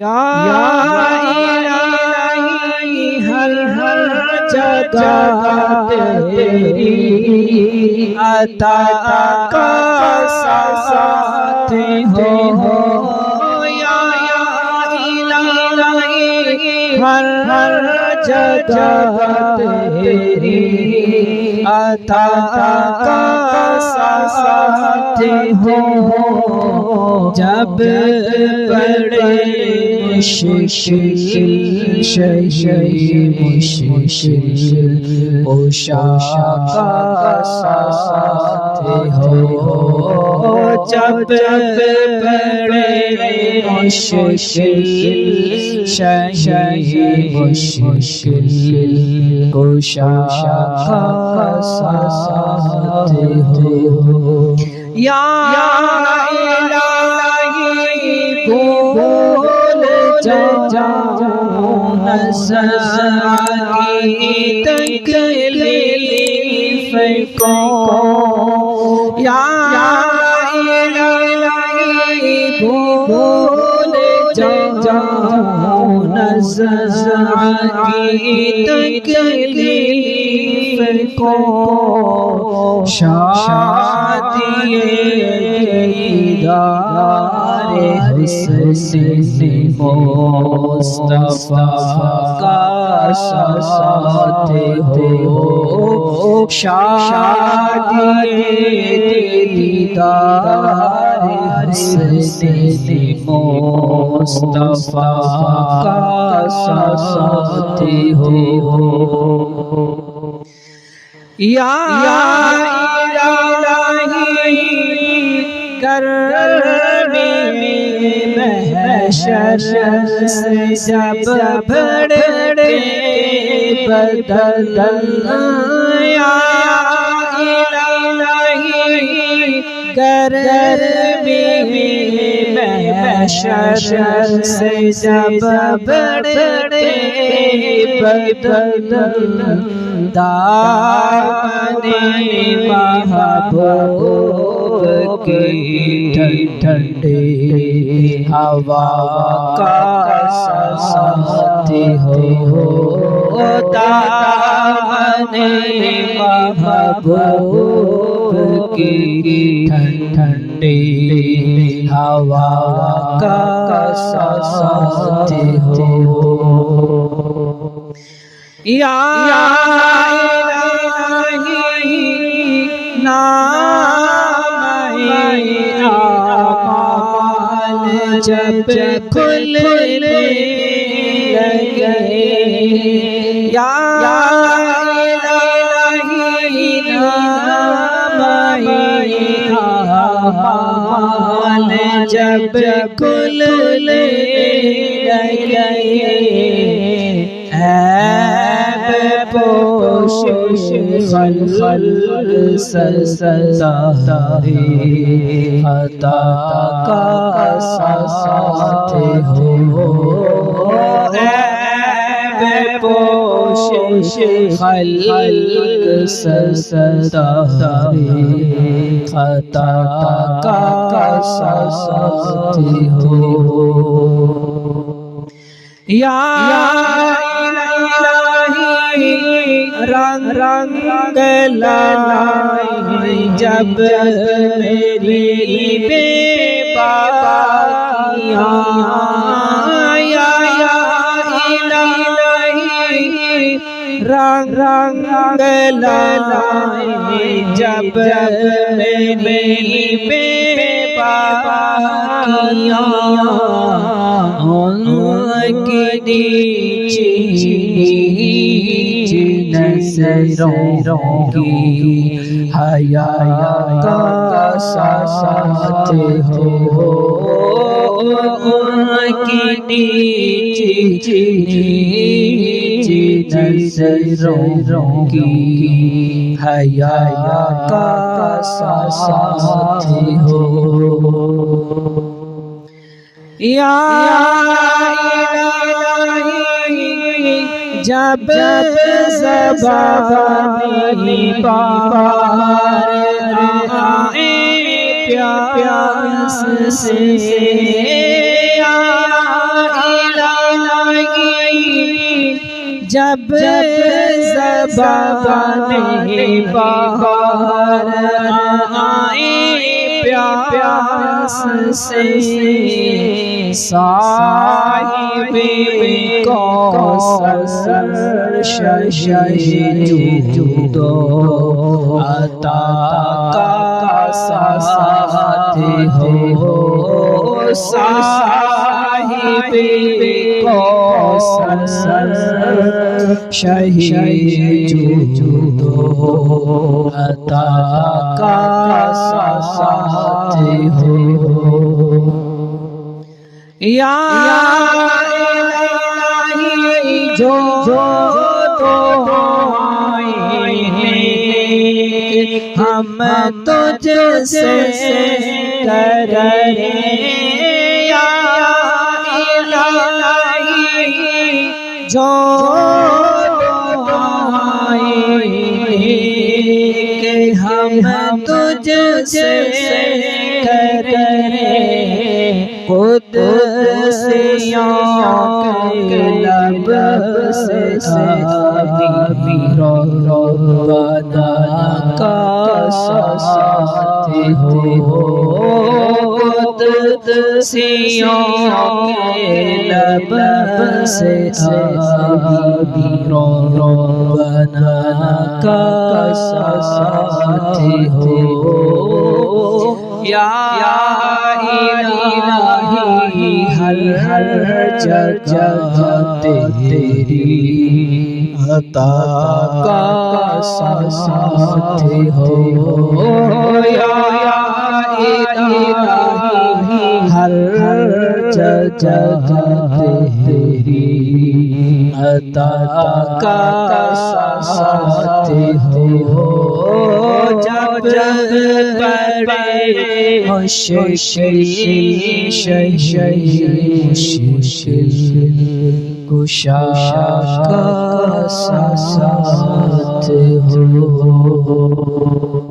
یا الہی ہر جگہ تیری عطا کا ساتھ ہو یا الہی ہر جگہ تیری عطا کا ساتھ ہو جب بڑے مشکل اوشا کا ساتھ ہو جب بڑے مشکل اوشا کا ساتھ ہو یا الہی بھول جاؤں نظر تکلیف کو یا الہی بھول جاؤں نظر تکلیف کو شادی دیدار حسین مصطفیٰ کا ساتھ ہو شادی دیدار حسین مصطفیٰ کا ساتھ ہو یا الہی کرم محشر سے جب بڑھے بدل یا الہی کرم محشر سے جب بڑھے بدل دامن محبوب کی ٹھنڈی ہوا کا ساتھ ہو دامن محبوب کی ٹھنڈی ہوا کا ساتھ ہو یا الہی نام اعمال جب کھلنے لگے یا الہی نام اعمال جب کھلنے لگے پوش خلق ستارے عطا کا ساتھ ہو پوش خلق ستارے عطا کا ساتھ ہو یا رنگ لائے جب میری بے باکیاں یا الہی رنگ لائے جب میری بے باکیاں ان کی نظروں کی حیا کا ساتھ ہو ان کی نظروں کی حیا کا ساتھ ہو یا الہی جب زبانی بار آئے پیاس سے یا جب زبانِ بہار آئے پیاس سے صاحب کوثر جود و عطا کا ساتھ ہو صاحب کوثر جود و عطا کا ساتھ ہو یا الہی جو ہم تجھ سے کریں یا الہی جو کہ ہم تجھ سے کریں قدسیوں کے لب سے ربنا کا ساتھ ہو قدسیوں کے لب سے ربنا کا ساتھ ہو یا الہی ہر جگہ تیری عطا کا ساتھ ہو یا الہی ہر جگہ تیری عطا کا ساتھ ہو جب بڑے مشکل کشا کا ساتھ ہو